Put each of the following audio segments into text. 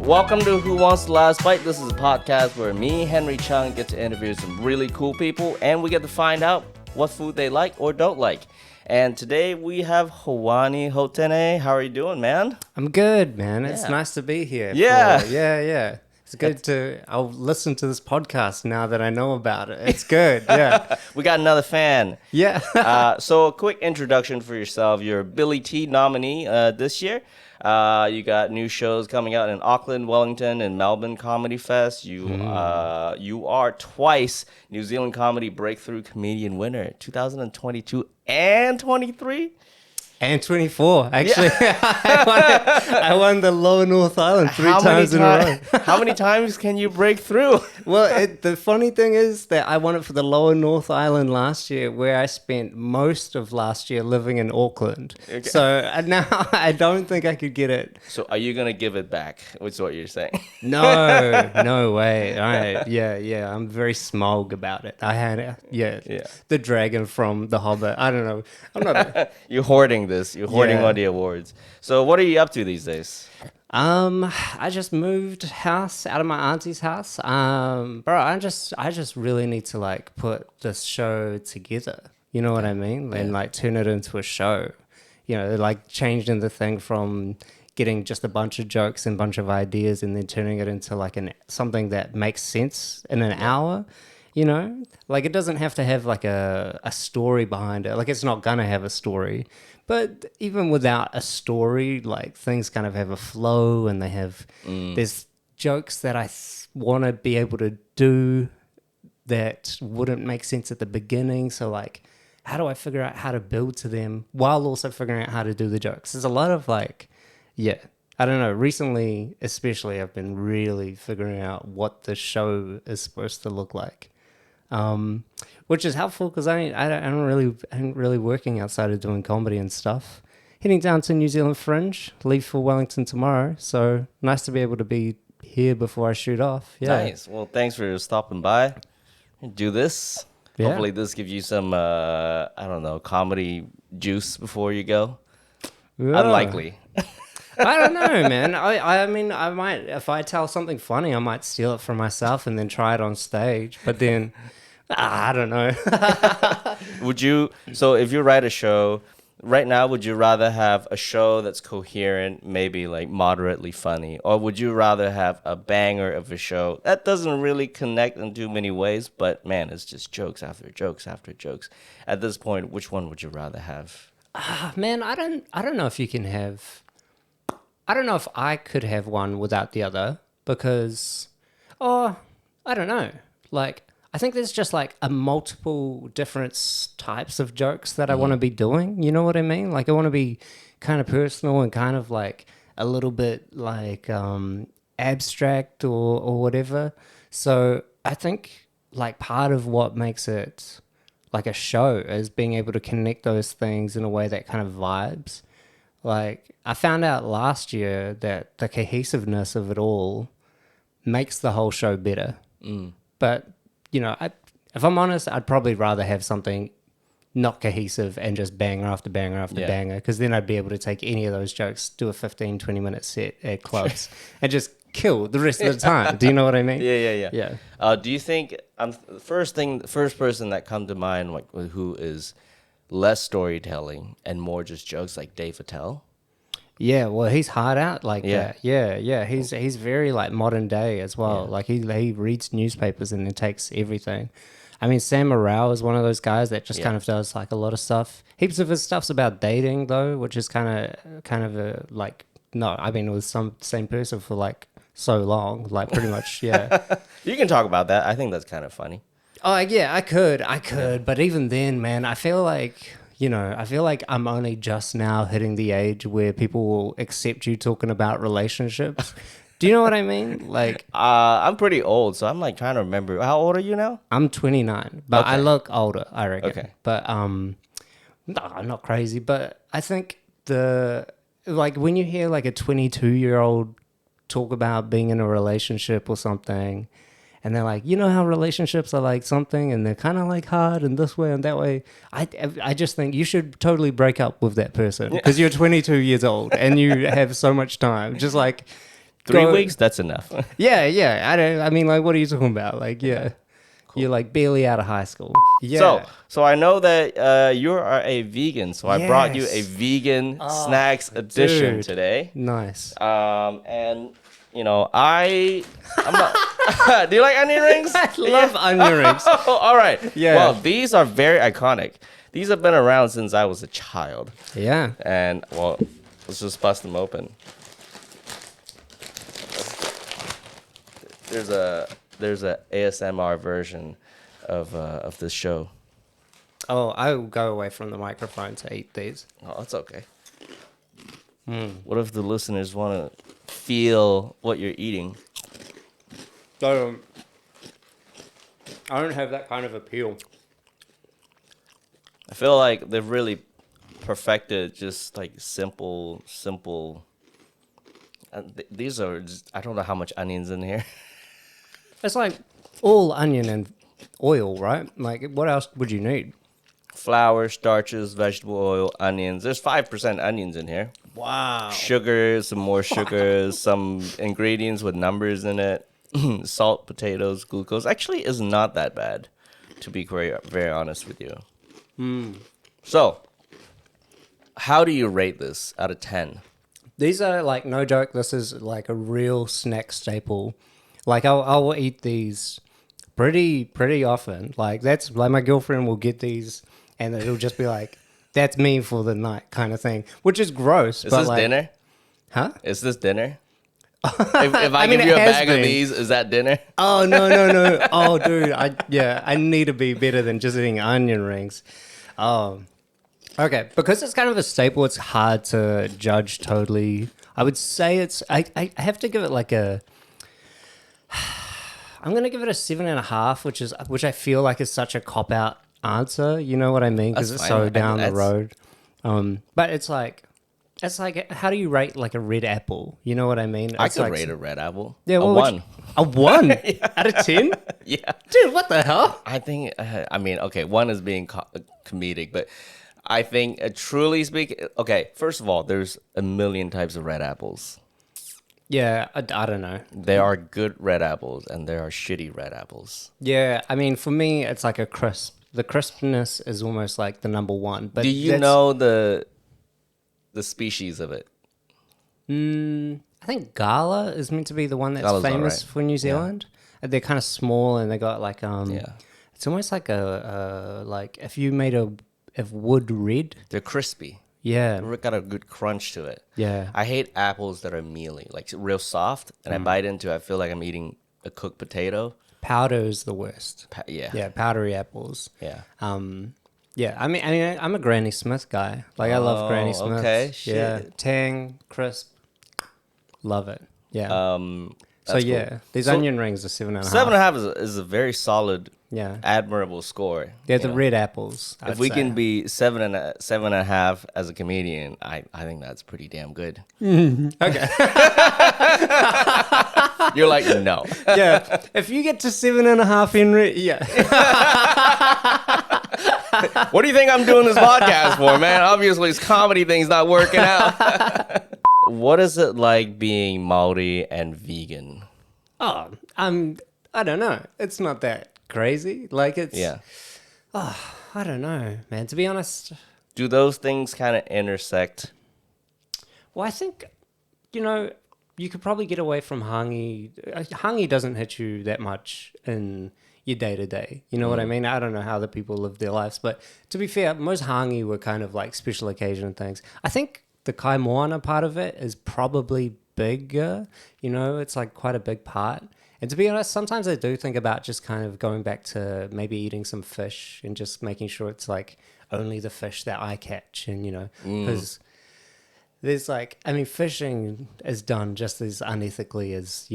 Welcome to Who Wants the Last Bite. This is a podcast where me, Henry Cheung, get to interview some really cool people, and we get to find out what food they like or don't like. And today we have Hoani Hotene. How are you doing, man? I'm good, man. It's nice to be here. Yeah. Yeah. It's good I'll listen to this podcast now that I know about it. It's good, yeah. We got another fan. Yeah. So a quick introduction for yourself. You're a Billy T nominee this year. You got new shows coming out in Auckland, Wellington, and Melbourne Comedy Fest. You are twice New Zealand Comedy Breakthrough Comedian winner, 2022 and 23. And 24, actually. Yeah. I won the Lower North Island three times in a row. How many times can you break through? Well, the funny thing is that I won it for the Lower North Island last year, where I spent most of last year living in Auckland. Okay. So now I don't think I could get it. So are you going to give it back? What's what you're saying? No way. Yeah. I'm very smug about it. I had, the dragon from The Hobbit. I don't know. I'm not. You're hoarding this. You're hoarding all the awards. So what are you up to these days? I just moved house out of my auntie's house. Bro, I just really need to like put this show together. You know what I mean? And like turn it into a show. You know, like changing the thing from getting just a bunch of jokes and a bunch of ideas and then turning it into like something that makes sense in an hour. You know, like it doesn't have to have like a story behind it. Like it's not gonna have a story. But even without a story, like things kind of have a flow and they have, there's jokes that I want to be able to do that wouldn't make sense at the beginning. So like, how do I figure out how to build to them while also figuring out how to do the jokes? There's a lot of like, I don't know. Recently, especially, I've been really figuring out what the show is supposed to look like. Which is helpful because I ain't really working outside of doing comedy and stuff. Heading down to New Zealand Fringe, leave for Wellington tomorrow. So nice to be able to be here before I shoot off. Yeah. Nice. Well, thanks for stopping by. Do this. Yeah. Hopefully this gives you some, comedy juice before you go. Yeah. Unlikely. I don't know, man. I mean, I might, if I tell something funny, I might steal it from myself and then try it on stage. But then, I don't know. So if you write a show right now, would you rather have a show that's coherent, maybe like moderately funny? Or would you rather have a banger of a show that doesn't really connect in too many ways, but man, it's just jokes after jokes after jokes? At this point, which one would you rather have? Man, I don't know if you can have... I don't know if I could have one without the other because, I don't know. Like, I think there's just like a multiple different types of jokes that I want to be doing. You know what I mean? Like, I want to be kind of personal and kind of like a little bit like abstract or whatever. So I think like part of what makes it like a show is being able to connect those things in a way that kind of vibes. Like, I found out last year that the cohesiveness of it all makes the whole show better. But, you know, if I'm honest, I'd probably rather have something not cohesive and just banger after banger after banger, because then I'd be able to take any of those jokes, do a 15, 20-minute set at clubs and just kill the rest of the time. Do you know what I mean? Yeah. Do you think, the first person that come to mind, like who is less storytelling and more just jokes, like Dave Attell? Yeah, well, he's hard out like that. Yeah. He's very like modern day as well. Like he reads newspapers and then takes everything. I mean, Sam Morril is one of those guys that just kind of does like a lot of stuff. Heaps of his stuff's about dating though, which is kind of a like, no, I've been with same person for like so long, like pretty much, yeah. You can talk about that. I think that's kind of funny. Oh, yeah, I could. But even then, man, I feel like I'm only just now hitting the age where people will accept you talking about relationships. Do you know what I mean? Like, I'm pretty old, so I'm like trying to remember. How old are you now? I'm 29, but I look older, I reckon. Okay. But, no, I'm not crazy. But I think when you hear like a 22-year-old talk about being in a relationship or something, and they're like, you know how relationships are like something, and they're kind of like hard and this way and that way. I just think you should totally break up with that person because you're 22 years old and you have so much time. Just like 3 weeks, that's enough. Yeah. I mean, like, what are you talking about? Like, yeah. Cool. You're like barely out of high school. Yeah. So I know that you are a vegan, so I brought you a vegan snacks edition today. Nice. And you know, I'm not. Do you like onion rings? I love onion rings. Oh, all right. Yeah. Well, these are very iconic. These have been around since I was a child. Yeah. And well, let's just bust them open. There's a ASMR version of this show. Oh, I will go away from the microphone to eat these. Oh, that's okay. What if the listeners want to feel what you're eating? I don't have that kind of appeal. I feel like they've really perfected just like simple. These are just, I don't know how much onions in here. It's like all onion and oil, right? Like, what else would you need? Flour, starches, vegetable oil, onions. There's 5% onions in here. Wow. Sugars, some more sugars, some ingredients with numbers in it. Salt, potatoes, glucose. Actually, is not that bad, to be very honest with you. So, how do you rate this out of 10? These are like, no joke, this is like a real snack staple. Like, I'll eat these pretty often. Like, that's like, my girlfriend will get these and it'll just be like, that's me for the night kind of thing, which is gross. Is but this like, dinner? Huh? Is this dinner? If I give you a bag of these, is that dinner? Oh, no. Oh, dude, I need to be better than just eating onion rings. Okay, because it's kind of a staple, it's hard to judge totally. I would say I have to give it like a, I'm going to give it a 7.5, which I feel like is such a cop-out answer, you know what I mean? Because it's so down the road. But it's like, how do you rate like a red apple? You know what I mean? I could rate a red apple. Yeah, a 1. A 1 out of 10? Yeah. Dude, what the hell? I think, I mean, okay, 1 is being comedic, but I think truly speaking, okay, first of all, there's a million types of red apples. Yeah, I don't know. There are good red apples and there are shitty red apples. Yeah, I mean, for me, it's like a crisp. The crispness is almost like the number one. But do you know the species of it? I think Gala is meant to be the one that's Gala's famous right. for New Zealand. Yeah. They're kind of small and they got like yeah. It's almost like like if you made of wood red. They're crispy. Yeah. They've got a good crunch to it. Yeah. I hate apples that are mealy, like real soft, and I bite into it, I feel like I'm eating a cooked potato. Powder is the worst. Yeah, powdery apples. Yeah. Yeah. I mean, I'm a Granny Smith guy. Like, I love Granny Smith. Okay. Shit. Yeah. Tang, crisp. Love it. Yeah. So yeah, cool. these onion rings are 7.5. 7.5 is a very solid, admirable score. They're the red apples. If we can be 7.5 as a comedian, I think that's pretty damn good. Okay. You're like, no. Yeah. If you get to 7.5, Henry, yeah. What do you think I'm doing this podcast for, man? Obviously, this comedy thing's not working out. What is it like being Māori and vegan? Oh, I don't know. It's not that crazy. Like, it's... Yeah. Oh, I don't know, man. To be honest... Do those things kind of intersect? Well, I think, you could probably get away from hangi. Hangi doesn't hit you that much in your day-to-day. You know what I mean? I don't know how the people live their lives. But to be fair, most hangi were kind of like special occasion things. I think the kai moana part of it is probably bigger. It's like quite a big part. And to be honest, sometimes I do think about just kind of going back to maybe eating some fish and just making sure it's like only the fish that I catch. And, because there's like, I mean, fishing is done just as unethically as,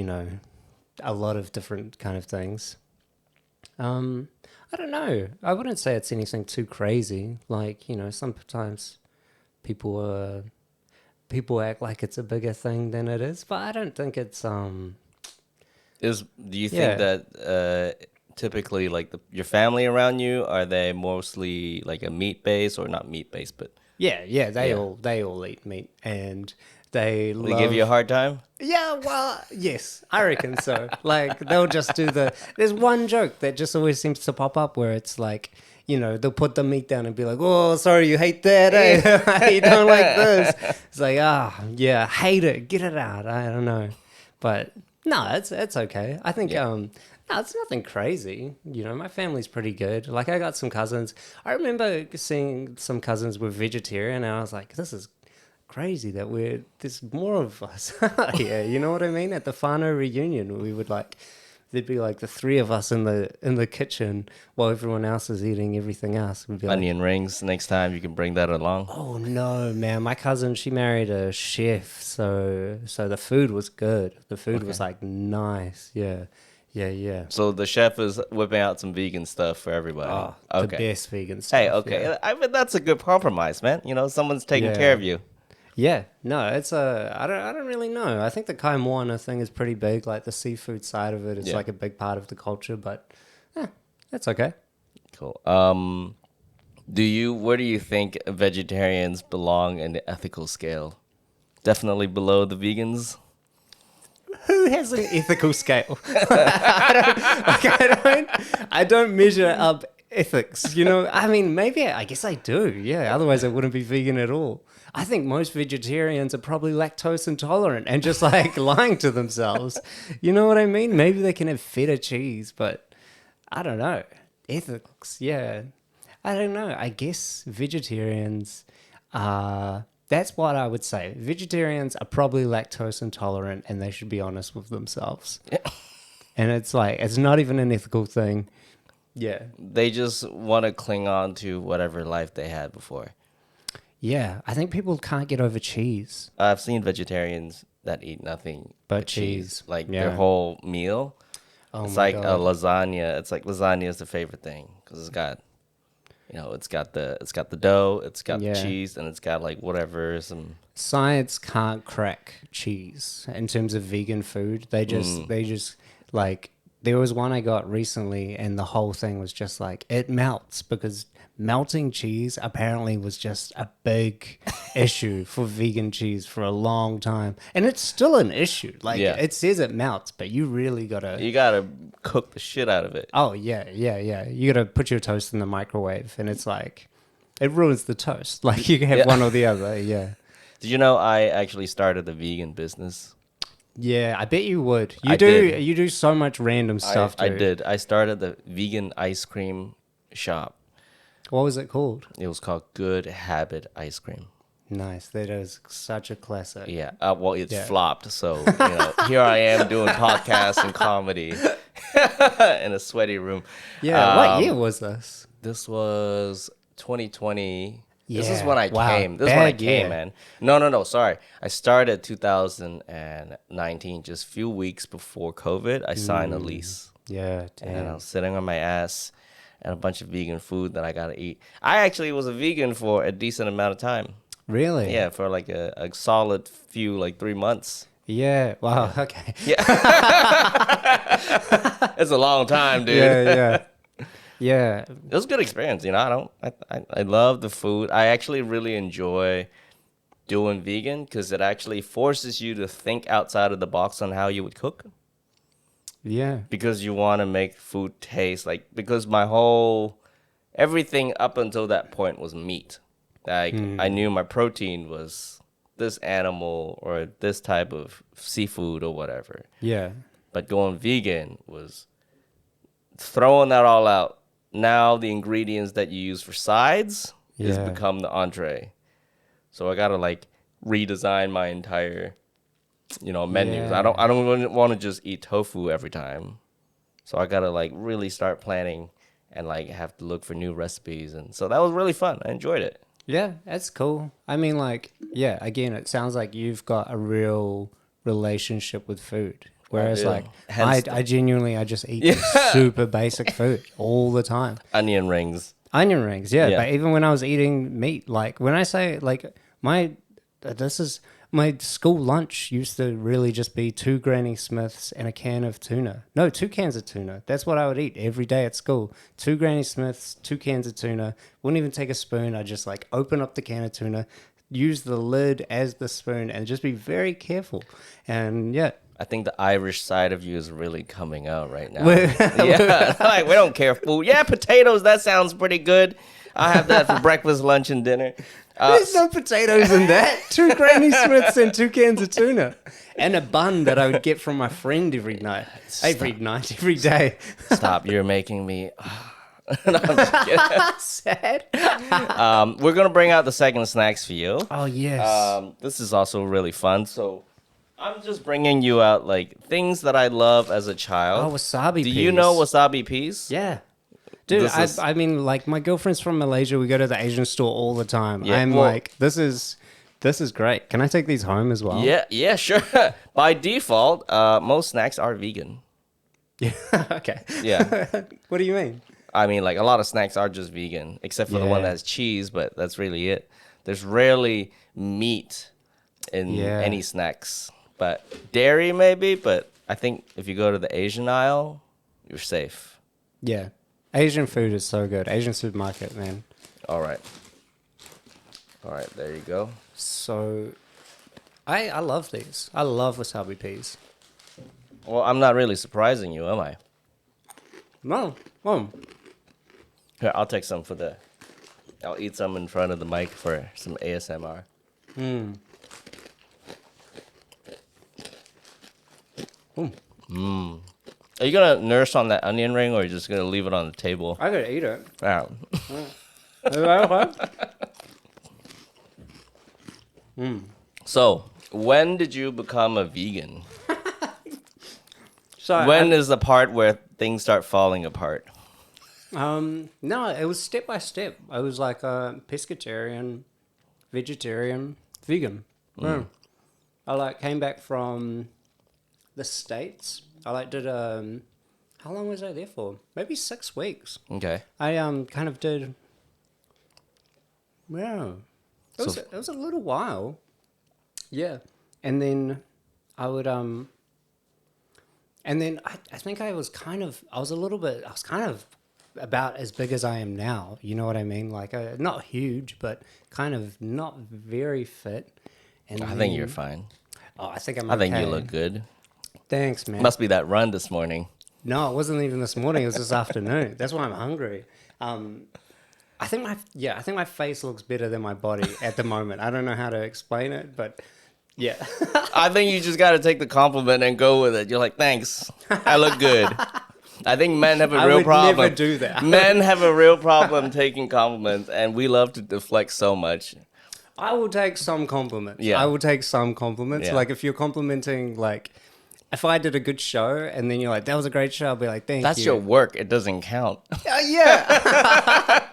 a lot of different kind of things. I don't know. I wouldn't say it's anything too crazy. Like, sometimes people act like it's a bigger thing than it is, but I don't think it's do you think that typically like your family around you, are they mostly like a meat base or not meat base, but they all eat meat, and They give you a hard time? Yeah, well, yes, I reckon so. Like, they'll just do there's one joke that just always seems to pop up where it's like, they'll put the meat down and be like, oh, sorry, you hate that, eh? You don't like this. It's like, yeah, hate it, get it out. I don't know. But, no, it's okay. I think, no, it's nothing crazy. My family's pretty good. Like, I got some cousins. I remember seeing some cousins were vegetarian, and I was like, this is crazy that there's more of us here. You know what I mean? At the whānau reunion, we would there'd be like the three of us in the kitchen while everyone else is eating everything else. We'd be Onion rings. Next time you can bring that along. Oh no, man! My cousin, she married a chef, so the food was good. The food was like nice. Yeah. So the chef is whipping out some vegan stuff for everybody. Oh, the best vegan stuff. Hey, okay. Yeah. I mean, that's a good compromise, man. Someone's taking care of you. Yeah, no, it's I don't really know. I think the kai moana thing is pretty big. Like the seafood side of it is like a big part of the culture, but that's okay. Cool. Where do you think vegetarians belong in the ethical scale? Definitely below the vegans. Who has an ethical scale? I don't measure up ethics. I mean, maybe I guess I do. Yeah, otherwise I wouldn't be vegan at all. I think most vegetarians are probably lactose intolerant and just like lying to themselves. You know what I mean? Maybe they can have feta cheese, but I don't know. Ethics, yeah. I don't know. I guess vegetarians that's what I would say. Vegetarians are probably lactose intolerant and they should be honest with themselves. And it's like, it's not even an ethical thing. Yeah. They just want to cling on to whatever life they had before. Yeah, I think people can't get over cheese. I've seen vegetarians that eat nothing but cheese. Like their whole meal. It's like a lasagna. It's like lasagna is the favorite thing because it's got, it's got the dough, it's got the cheese, and it's got like whatever Science can't crack cheese in terms of vegan food. They just like there was one I got recently, and the whole thing was just like it melts because melting cheese apparently was just a big issue for vegan cheese for a long time. And it's still an issue. Like, it says it melts, but you really gotta... You gotta cook the shit out of it. Oh, yeah. You gotta put your toast in the microwave, and it's like... It ruins the toast. Like, you can have one or the other, yeah. Did you know I actually started a vegan business? Yeah, I bet you would. You do so much random stuff, I did. I started the vegan ice cream shop. What was it called? It was called Good Habit Ice Cream. Nice. That is such a classic. Yeah. Well, it's flopped. So, here I am doing podcasts and comedy in a sweaty room. Yeah. What year was this? This was 2020. Yeah. This is when I came. This is when I came, man. No. Sorry. I started 2019, just a few weeks before COVID. I signed a lease. Yeah. Damn. And I was sitting on my ass. And a bunch of vegan food that I gotta eat. I actually was a vegan for a decent amount of time. Really? Yeah, for like a solid few, like 3 months. Yeah. Wow. Okay. Yeah. It's a long time, dude. Yeah. It was a good experience. I love the food. I actually really enjoy doing vegan because it actually forces you to think outside of the box on how you would cook. Yeah. Because you want to make food taste because everything up until that point was meat. Like I knew my protein was this animal or this type of seafood or whatever. Yeah. But going vegan was throwing that all out. Now the ingredients that you use for sides has become the entree. So I got to redesign my entire menus. I don't want to just eat tofu every time. So I got to really start planning and have to look for new recipes. And so that was really fun. I enjoyed it. Yeah, that's cool. I mean, again, it sounds like you've got a real relationship with food. Whereas I genuinely, I just eat super basic food all the time. Onion rings. Yeah. But even when I was eating meat, when I say my school lunch used to really just be 2 Granny Smiths and a can of tuna. No, 2 cans of tuna. That's what I would eat every day at school. 2 Granny Smiths, 2 cans of tuna. Wouldn't even take a spoon. I'd just open up the can of tuna, use the lid as the spoon and just be very careful. And yeah. I think the Irish side of you is really coming out right now. We're- Yeah, like we don't care food. Yeah, potatoes. That sounds pretty good. I have that for breakfast, lunch, and dinner. There's no potatoes in that. 2 Granny Smiths and 2 cans of tuna. And a bun that I would get from my friend every day. Stop! You're making me. No, I'm just kidding. Sad. We're gonna bring out the second snacks for you. Oh, yes. This is also really fun. So, I'm just bringing you out like things that I love as a child. Oh, wasabi peas. Do you know wasabi peas? Yeah. Dude, This is- I mean, like, my girlfriend's from Malaysia. We go to the Asian store all the time. Yeah, I'm well- like, this is great. Can I take these home as well? Yeah, sure. By default, most snacks are vegan. Yeah. Okay. Yeah. What do you mean? I mean, like a lot of snacks are just vegan, except for the one Yeah. that has cheese, but that's really it. There's rarely meat in Yeah. any snacks, but dairy maybe. But I think if you go to the Asian aisle, you're safe. Yeah. Asian food is so good. Asian supermarket, man. All right, there you go. So, I love these. I love wasabi peas. Well, I'm not really surprising you, am I? No. Oh. Here, I'll take some I'll eat some in front of the mic for some ASMR. Are you gonna nurse on that onion ring, or are you just gonna leave it on the table? I could eat it. Wow. Is that okay? So, when did you become a vegan? So When is the part where things start falling apart? no, it was step by step. I was like a pescatarian, vegetarian, vegan. Yeah. I like came back from the States. I like did how long was I there for? Maybe 6 weeks. Okay. I kind of did. Yeah, it was a little while. Yeah, and then I would and then I think I was kind of about as big as I am now. You know what I mean? Like not huge, but kind of not very fit. And I think you're fine. Oh, I think I'm. I think you okay. look good. Thanks, man. Must be that run this morning. No, it wasn't even this morning. It was this afternoon. That's why I'm hungry. I think my face looks better than my body at the moment. I don't know how to explain it, but yeah. I think you just got to take the compliment and go with it. You're like, thanks. I look good. I think men have a I real would problem. never do that. Men have a real problem taking compliments, and we love to deflect so much. I will take some compliments. Yeah. I will take some compliments. Yeah. Like if you're complimenting, like if I did a good show and then you're like, that was a great show, I'll be like, thank That's you. your work. It doesn't count. Yeah.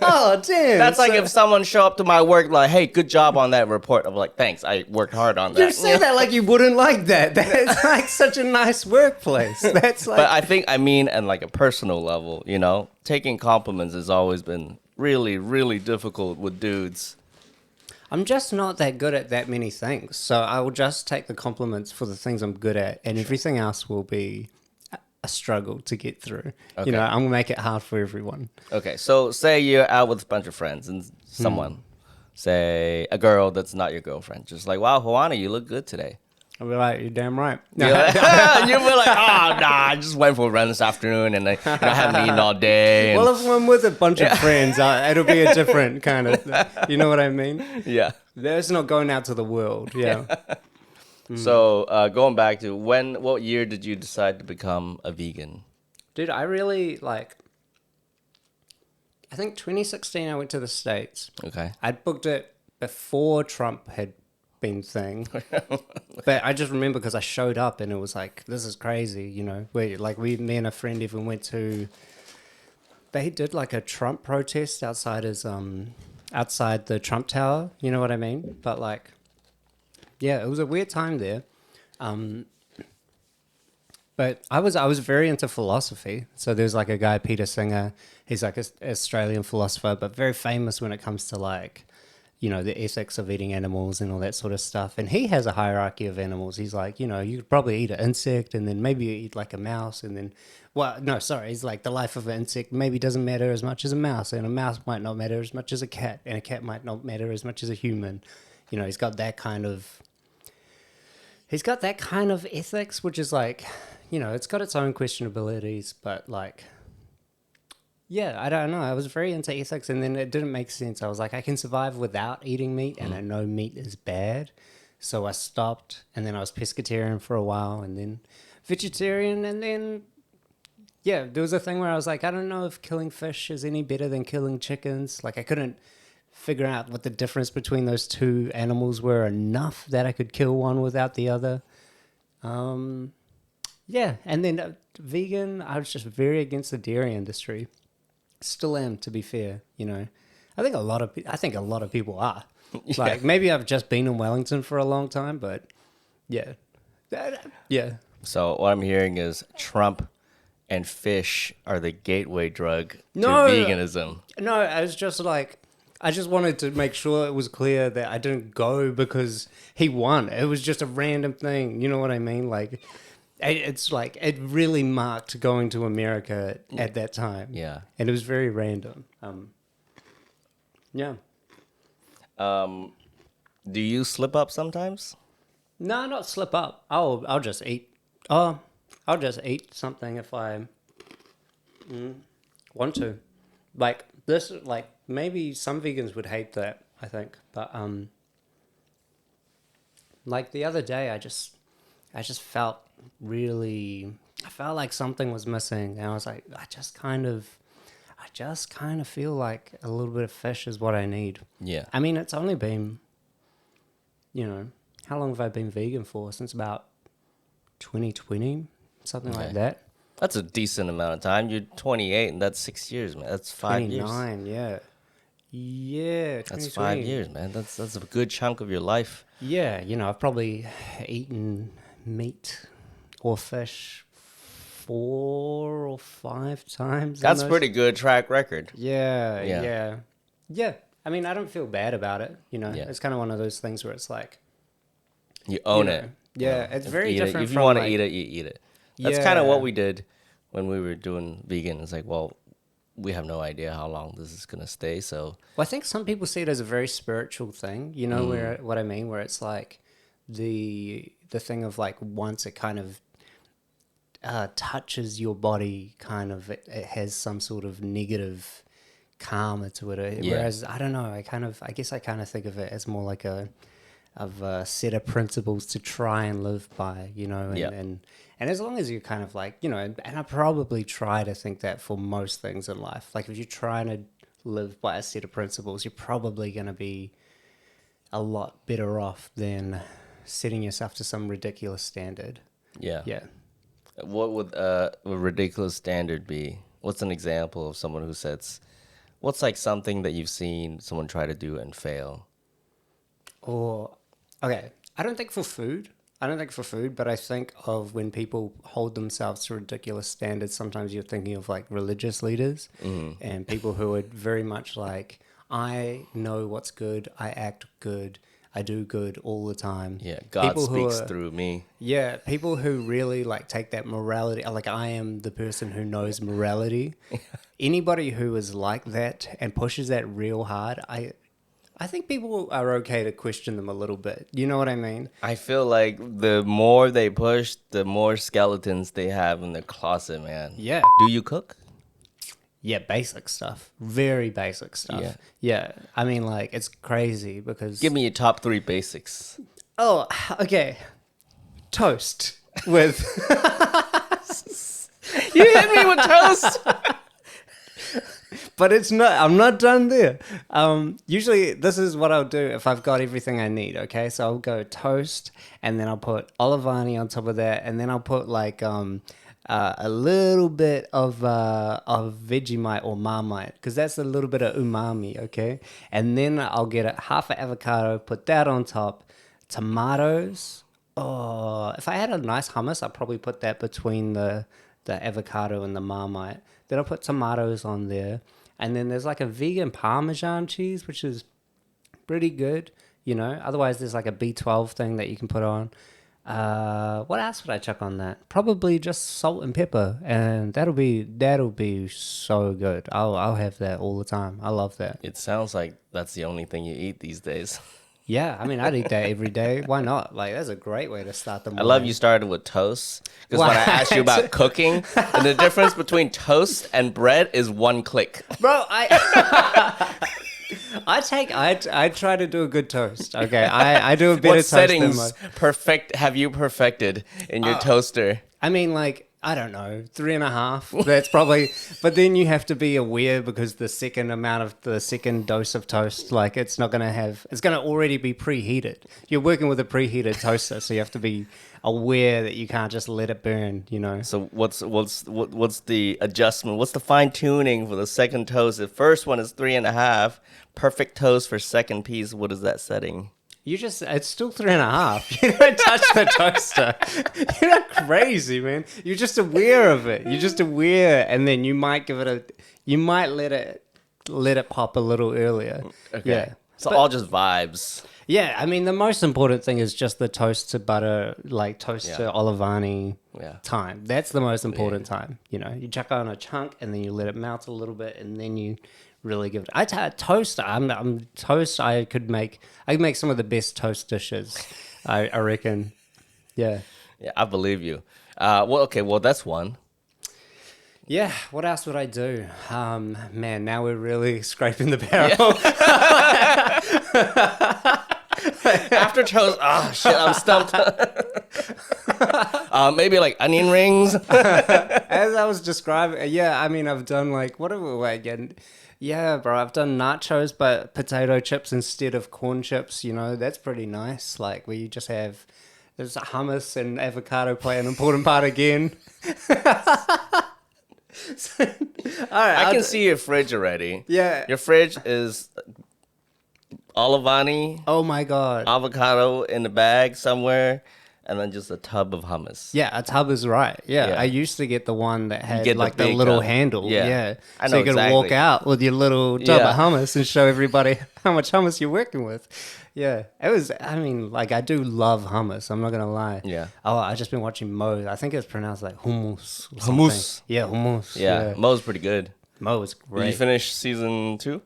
Oh, damn. That's like So- if someone show up to my work like, hey, good job on that report. I'm like, thanks. I worked hard on that. You say that like you wouldn't like that. That's like such a nice workplace. That's like. But I think I mean on like a personal level, you know, taking compliments has always been really, really difficult with dudes. I'm just not that good at that many things. So I will just take the compliments for the things I'm good at, and everything else will be a struggle to get through. Okay. You know, I'm going to make it hard for everyone. Okay, so say you're out with a bunch of friends and someone, say a girl that's not your girlfriend, just like, wow, Hoani, you look good today. I'll be like, you're damn right. You're like, you'll be like, oh, nah, I just went for a run this afternoon and I haven't eaten all day. And, Well, if I'm with a bunch of friends, it'll be a different kind of thing. You know what I mean? yeah. There's not going out to the world. Yeah. So going back to what year did you decide to become a vegan? Dude, I really like. I think 2016 I went to the States. Okay. I'd booked it before Trump had been thing. But I just remember because I showed up and it was like, this is crazy, you know. Me and a friend even went to. They did like a Trump protest outside the Trump Tower. You know what I mean? But like, yeah, it was a weird time there. But I was very into philosophy. So there's like a guy, Peter Singer. He's like an Australian philosopher, but very famous when it comes to like the ethics of eating animals and all that sort of stuff. And he has a hierarchy of animals. He's like, you could probably eat an insect and then maybe you eat like a mouse and then, well, no, sorry. He's like the life of an insect maybe doesn't matter as much as a mouse, and a mouse might not matter as much as a cat, and a cat might not matter as much as a human. He's got that kind of ethics, which is like, it's got its own questionabilities, but like, yeah, I don't know. I was very into ethics, and then it didn't make sense. I was like, I can survive without eating meat, and I know meat is bad. So I stopped, and then I was pescatarian for a while, and then vegetarian, and then, yeah, there was a thing where I was like, I don't know if killing fish is any better than killing chickens. Like, I couldn't figure out what the difference between those two animals were enough that I could kill one without the other. Yeah, and then vegan, I was just very against the dairy industry. Still am, to be fair. I think a lot of people are. Yeah. Like, maybe I've just been in Wellington for a long time, but yeah. Yeah. So what I'm hearing is Trump and fish are the gateway drug to No. veganism. No, I was just like, I just wanted to make sure it was clear that I didn't go because he won. It was just a random thing. You know what I mean? Like, it's like, it really marked going to America at that time. Yeah. And it was very random. Yeah. Do you slip up sometimes? No, not slip up. I'll just eat. I'll just eat something if I want to. Like this, like maybe some vegans would hate that, I think. But like the other day, I just felt I felt like something was missing, and I was like, I just kind of feel like a little bit of fish is what I need. Yeah. I mean, it's only been, how long have I been vegan for? Since about 2020, something like that. That's a decent amount of time. You're 28, and that's 6 years, man. That's 5 years. 29, yeah. Yeah, 2020. That's 5 years, man. That's a good chunk of your life. Yeah, I've probably eaten meat or fish 4 or 5 times. That's pretty good track record. Yeah. I mean, I don't feel bad about it. It's kind of one of those things where it's like you own it. Yeah, it's very different. If you want to eat it, you eat it. That's kind of what we did when we were doing vegan. It's like, well, we have no idea how long this is gonna stay. So, well, I think some people see it as a very spiritual thing. Where what I mean, where it's like the thing of like once it kind of touches your body, kind of it has some sort of negative karma to it. Whereas I don't know, I guess I kind of think of it as more like a set of principles to try and live by, and as long as you're kind of like, and I probably try to think that for most things in life, like if you're trying to live by a set of principles, you're probably going to be a lot better off than setting yourself to some ridiculous standard. Yeah. Yeah. What would a ridiculous standard be? What's an example of someone who sets, what's like something that you've seen someone try to do and fail? Okay, I don't think for food, but I think of when people hold themselves to ridiculous standards, sometimes you're thinking of like religious leaders and people who are very much like, I know what's good, I act good, I do good all the time. Yeah, God speaks through me. Yeah, people who really like take that morality, like I am the person who knows morality. Anybody who is like that and pushes that real hard, I think people are okay to question them a little bit. You know what I mean? I feel like the more they push, the more skeletons they have in their closet, man. Yeah. Do you cook? Yeah, basic stuff. Very basic stuff. Yeah. I mean, like, it's crazy because... Give me your top 3 basics. Oh, okay. Toast with... You hit me with toast! But it's not, I'm not done there. Usually this is what I'll do if I've got everything I need, okay? So I'll go toast, and then I'll put Olivani on top of that, and then I'll put like a little bit of Vegemite or Marmite, because that's a little bit of umami, okay? And then I'll get half an avocado, put that on top, tomatoes. Oh, if I had a nice hummus, I'd probably put that between the avocado and the Marmite. Then I'll put tomatoes on there. And then there's like a vegan Parmesan cheese, which is pretty good. Otherwise there's like a B12 thing that you can put on. What else would I chuck on that? Probably just salt and pepper, and that'll be so good. I'll have that all the time. I love that. It sounds like that's the only thing you eat these days. Yeah, I mean, I'd eat that every day. Why not? Like, that's a great way to start the morning. I love you started with toast, because when I asked you about cooking, and the difference between toast and bread is one click. Bro, I try to do a good toast. Okay, I do a better What toast than settings have you perfected in your toaster? I mean, like, I don't know, 3.5. That's probably, but then you have to be aware because the second dose of toast, like it's going to already be preheated. You're working with a preheated toaster, so you have to be aware that you can't just let it burn, So what's the adjustment? What's the fine tuning for the second toast? The first one is 3.5. Perfect toast for second piece. What is that setting? It's still 3.5. You don't touch the toaster. You're not crazy, man. You're just aware of it. You're just aware, and then you might let it pop a little earlier. Okay. Yeah. So all just vibes. Yeah, I mean, the most important thing is just the toast to butter, like toast to Olivani time. That's the most important time. You chuck on a chunk, and then you let it melt a little bit, and then you really give it. Toast. Toast. I could make some of the best toast dishes. I reckon. Yeah. Yeah, I believe you. Well, that's one. Yeah. What else would I do? Man, now we're really scraping the barrel. After toast, shit, I'm stumped. Maybe like onion rings. As I was describing, yeah. I mean, I've done like again. Yeah, bro, I've done nachos, but potato chips instead of corn chips, that's pretty nice. Like, where you just have, there's hummus and avocado play an important part again. All right, I can see your fridge already. Yeah. Your fridge is Olivani, Oh my God. avocado in the bag somewhere, and then just a tub of hummus. Yeah, a tub is right. Yeah, Yeah. I used to get the one that had get the like the big little tub. handle. Yeah. Yeah. I So know you could exactly. walk out with your little tub Yeah. of hummus and show everybody how much hummus you're working with. Yeah. I mean, like, I do love hummus. I'm not going to lie. Yeah. Oh, I just been watching Mo. I think it's pronounced like hummus. or something. Hummus. Yeah, hummus. Yeah, Mo's pretty good. Mo is Did great. you finish season 2?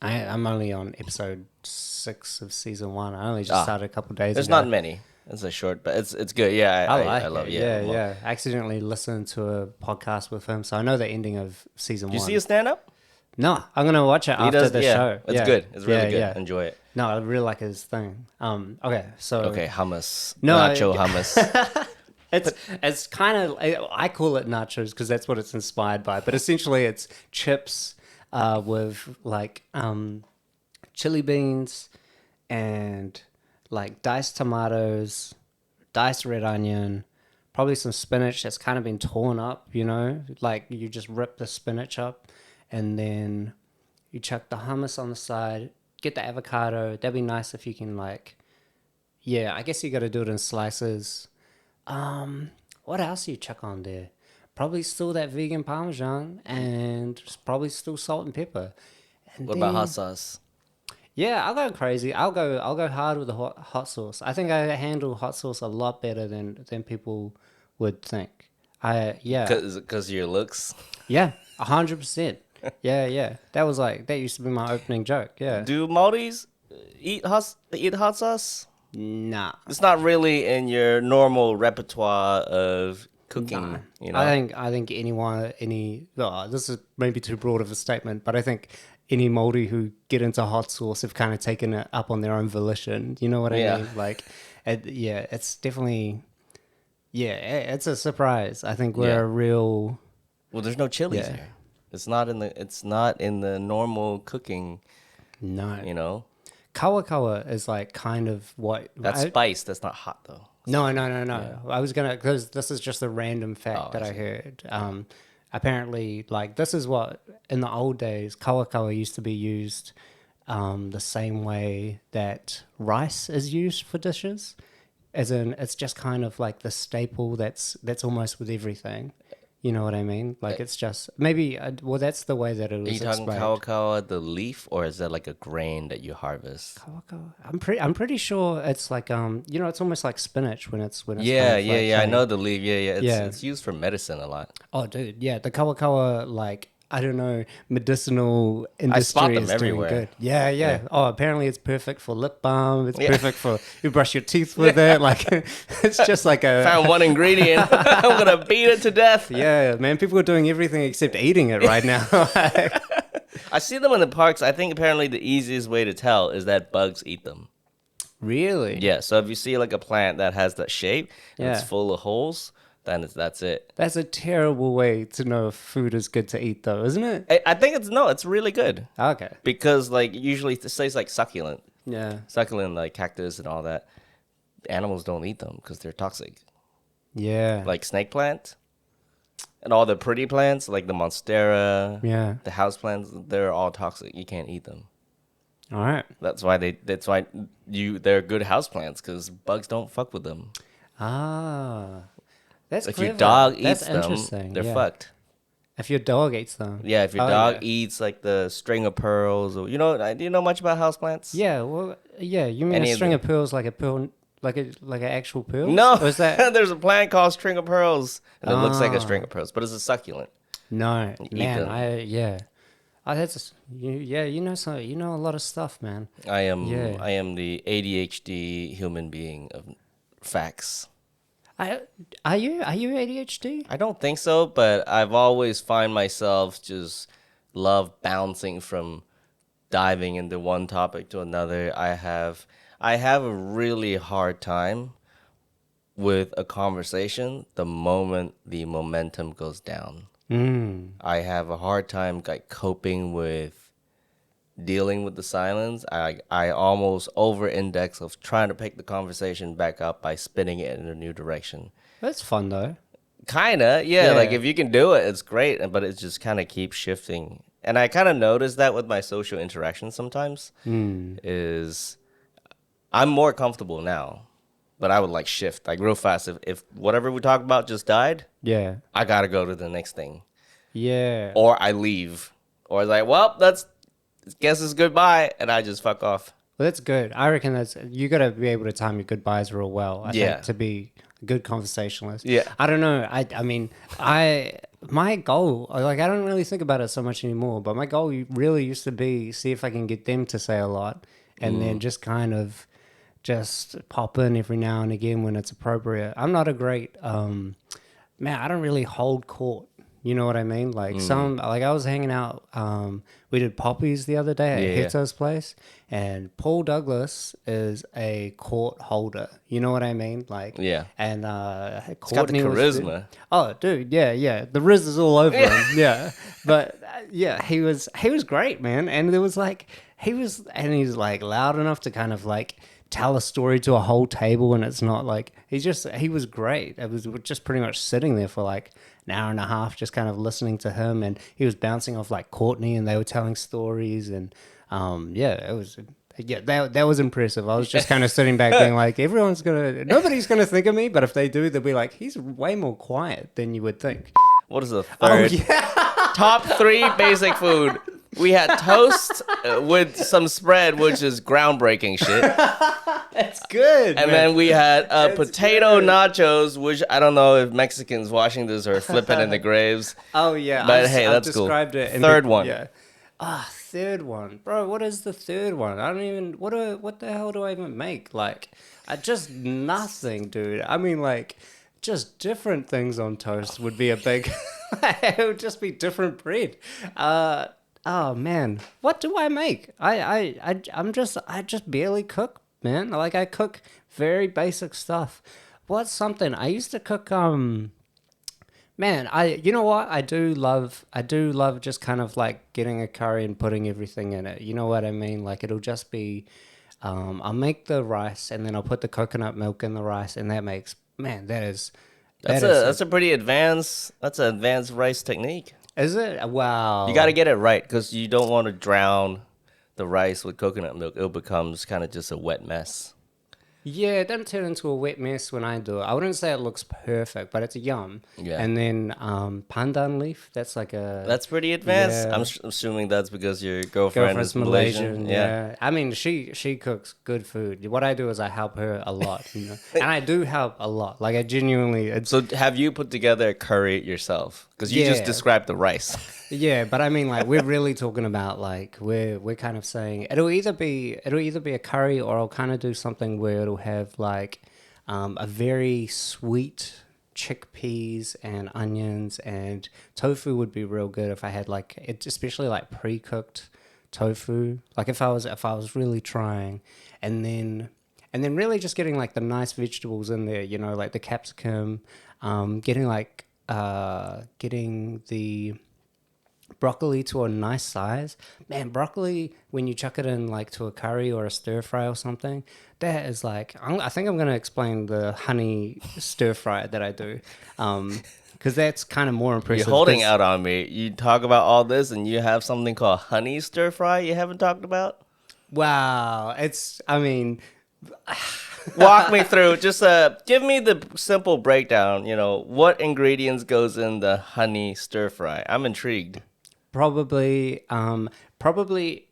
I'm only on episode 6 of season 1. I only just started a couple days There's ago. not many. It's a short, but it's good. Yeah, I love it. Yeah, Mo. yeah. I accidentally listened to a podcast with him, so I know the ending of season 1. Did you see a stand-up? No, I'm gonna watch it after the show. It's Yeah. good. It's really Yeah, good. yeah. Enjoy it. No, I really like his thing. Okay, so Okay, hummus. No, Nacho hummus. it's kind of, I call it nachos because that's what it's inspired by. But essentially, it's chips with like chili beans and like diced tomatoes, diced red onion, probably some spinach that's kind of been torn up. Like you just rip the spinach up, and then you chuck the hummus on the side. Get the avocado. That'd be nice if you can like, yeah. I guess you got to do it in slices. What else do you chuck on there? Probably still that vegan Parmesan and probably still salt and pepper. And What about hot sauce? Yeah, I'll go crazy. I'll go hard with the hot sauce. I think I handle hot sauce a lot better than people would think. Yeah. Because your looks. Yeah, 100%. Yeah. That used to be my opening joke. Yeah. Do Māoris eat hot sauce? Nah. It's not really in your normal repertoire of cooking. I think this is maybe too broad of a statement, but I think any Māori who get into hot sauce have kind of taken it up on their own volition. You know what I mean? Like, it's definitely, it's a surprise. I think we're a real. Well, there's no chilies here. It's not in the normal cooking. No. Kawa is like kind of what. That's spice. That's not hot though. No. I was gonna, because this is just a random fact that I heard. Apparently, like, this is what in the old days kawa used to be used the same way that rice is used for dishes, as in it's just kind of like the staple that's almost with everything. You know what I mean? Like it's just maybe. Well, that's the way that it was Are you talking explained. kawakawa, the leaf, or is that like a grain that you harvest? Kawakawa. I'm pretty sure it's like it's almost like spinach when it's Yeah, kind of yeah, like yeah. I hey, know the leaf. Yeah, yeah. yeah. It's used for medicine a lot. Oh, dude, yeah, the kawakawa, like, I don't know, medicinal I spot industry them is doing everywhere. good. Yeah, yeah. Yeah. Oh, apparently it's perfect for lip balm. It's Yeah. perfect for you brush your teeth with it. Like, it's just like a Found one ingredient. I'm gonna beat it to death. yeah, man. People are doing everything except eating it right now. I see them in the parks. I think apparently the easiest way to tell is that bugs eat them. Really? Yeah. So if you see like a plant that has that shape and it's Yeah. full of holes, then that's it. That's a terrible way to know if food is good to eat, though, isn't it? I think it's really good Okay. because like usually it says like succulent, Yeah. like cactus and all that. Animals don't eat them because they're toxic. Yeah. Like snake plant and all the pretty plants like the monstera, Yeah. the house plants, they're all toxic. You can't eat them. All right. That's why they're good house plants because bugs don't fuck with them. Ah. That's If clever. your dog That's eats them, interesting. they're yeah. fucked. If your dog eats them. Yeah, if your Oh, dog yeah. eats like the string of pearls, or do you know much about houseplants? Yeah, well, yeah. You mean Any a of string the- of pearls, like a pearl, like an actual pearl? No, Or is that there's a plant called string of pearls, and it looks like a Ah. string of pearls, but it's a succulent. no, eat man? them. Yeah. I that's you know so you know a lot of stuff, man. I am Yeah. I am the ADHD human being of facts. Are you ADHD? I don't think so, but I've always find myself just love bouncing from diving into one topic to another. I have a really hard time with a conversation the moment the momentum goes down. I have a hard time like coping with dealing with the silence. I almost over index of trying to pick the conversation back up by spinning it in a new direction. That's fun though. Kinda, yeah. Like Yeah. if you can do it, it's great. But it just kind of keeps shifting, and I kind of notice that with my social interactions sometimes. Is I'm more comfortable now, but I would like shift like real fast. If whatever we talked about just died, Yeah. I gotta go to the next thing, Yeah. or I leave, or it's like, well, that's guess it's goodbye, and I just fuck off. Well, that's good. I reckon you got to be able to time your goodbyes real well. I Yeah. think to be a good conversationalist. Yeah. I don't know. I mean, my goal, like, I don't really think about it so much anymore, but my goal really used to be see if I can get them to say a lot and then just kind of just pop in every now and again when it's appropriate. I'm not a great, man, I don't really hold court. You know what I mean? Like like I was hanging out, we did poppies the other day at Yeah. Heto's place, and Paul Douglas is a court holder. You know what I mean? Like, Yeah. and It's got the Courtney was charisma. oh, dude, yeah. The Riz is all over him. Yeah, but yeah, he was great, man. And there was like he's like loud enough to kind of like tell a story to a whole table, and it's not like he was great. It was just pretty much sitting there for like an hour and a half, just kind of listening to him, and he was bouncing off like Courtney, and they were telling stories, and it was. Yeah, that was impressive. I was just kind of sitting back being like, nobody's gonna think of me, but if they do, they'll be like, he's way more quiet than you would think. What is the Oh third? yeah, Top 3 basic food. We had toast with some spread, which is groundbreaking shit. that's good. And man. then we had That's potato good. nachos, which I don't know if Mexicans watching this are flipping in the graves. Oh yeah, But hey, I've that's cool. described it. Third one. Yeah. Third one, bro. What is the third one? I don't even. What the hell do I even make? Like, I just nothing, dude. I mean, like, just different things on toast would be a big. It would just be different bread. Oh man, what do I make? I just barely cook, man. Like I cook very basic stuff. What's something I used to cook? Man, you know what? I do love just kind of like getting a curry and putting everything in it. You know what I mean? Like it'll just be, I'll make the rice and then I'll put the coconut milk in the rice, and that makes, man, that's That's a pretty advanced. That's an advanced rice technique. is it? Wow. You got to get it right because you don't want to drown the rice with coconut milk. It becomes kind of just a wet mess. Yeah, it doesn't turn into a wet mess when I do it. I wouldn't say it looks perfect, but it's a yum. Yeah. And then pandan leaf, that's like a... That's pretty advanced. Yeah. I'm assuming that's because your girlfriend is Girlfriend's Malaysian. Malaysian, yeah. I mean, she cooks good food. What I do is I help her a lot, you know? And I do help a lot. Like, I genuinely... So have you put together a curry yourself? Because you just Yeah. described the rice. Yeah, but I mean, like, we're really talking about, like, we're kind of saying it'll either be a curry, or I'll kind of do something where it'll have like a very sweet chickpeas and onions, and tofu would be real good if I had like it, especially like pre-cooked tofu. Like if I was really trying, and then really just getting like the nice vegetables in there, you know, like the capsicum, getting the broccoli to a nice size. Man, broccoli, when you chuck it in like to a curry or a stir fry or something, that is like, I think I'm going to explain the honey stir fry that I do. Because that's kind of more impressive. You're holding out on me. You talk about all this and you have something called honey stir fry you haven't talked about? Wow. Walk me through. Just give me the simple breakdown. You know, what ingredients goes in the honey stir fry? I'm intrigued. Probably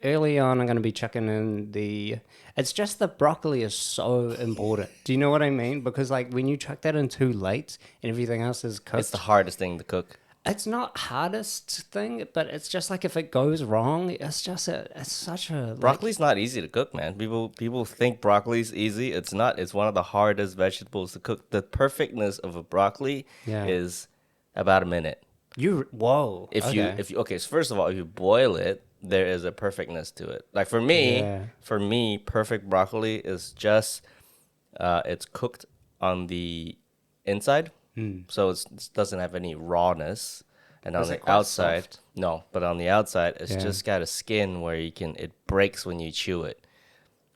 early on, I'm going to be chucking in it's just the broccoli is so important. Do you know what I mean? Because like when you chuck that in too late and everything else is cooked. It's the hardest thing to cook. It's not hardest thing, but it's just like if it goes wrong, it's such a... Broccoli's not easy to cook, man. People think broccoli's easy. It's not. It's one of the hardest vegetables to cook. The perfectness of a broccoli is about a minute. Whoa. So first of all, if you boil it, there is a perfectness to it. Like for me, perfect broccoli is just it's cooked on the inside, so it doesn't have any rawness, and on the outside, soft? No, but on the outside, it's just got a skin where it breaks when you chew it.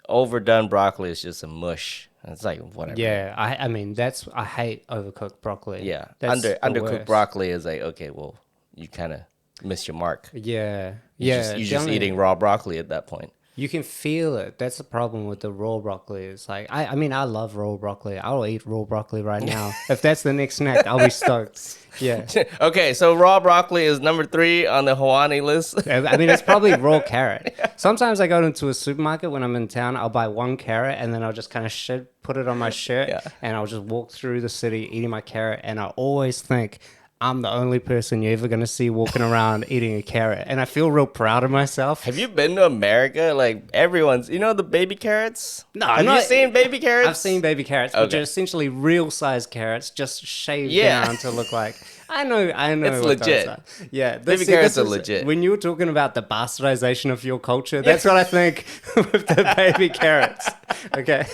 Overdone broccoli is just a mush. It's like whatever. Yeah, I mean I hate overcooked broccoli. Yeah, undercooked broccoli is like, okay, well, you kind of miss your mark. Yeah, You're just eating raw broccoli at that point. You can feel it. That's the problem with the raw broccoli. It's like I mean I love raw broccoli. I'll eat raw broccoli right now. If that's the next snack, I'll be stoked. Yeah. Okay, so raw broccoli is number 3 on the Hoani list. I mean, it's probably raw carrot. Sometimes I go into a supermarket when I'm in town. I'll buy one carrot and then I'll just kind of put it on my shirt, and I'll just walk through the city eating my carrot. And I always think I'm the only person you're ever going to see walking around eating a carrot. And I feel real proud of myself. Have you been to America? Like everyone's, the baby carrots? No, Have you seen baby carrots? I've seen baby carrots, which are essentially real size carrots, just shaved down to look like. I know. It's legit. Yeah, baby carrots are legit. When you were talking about the bastardization of your culture, that's what I think with the baby carrots. Okay.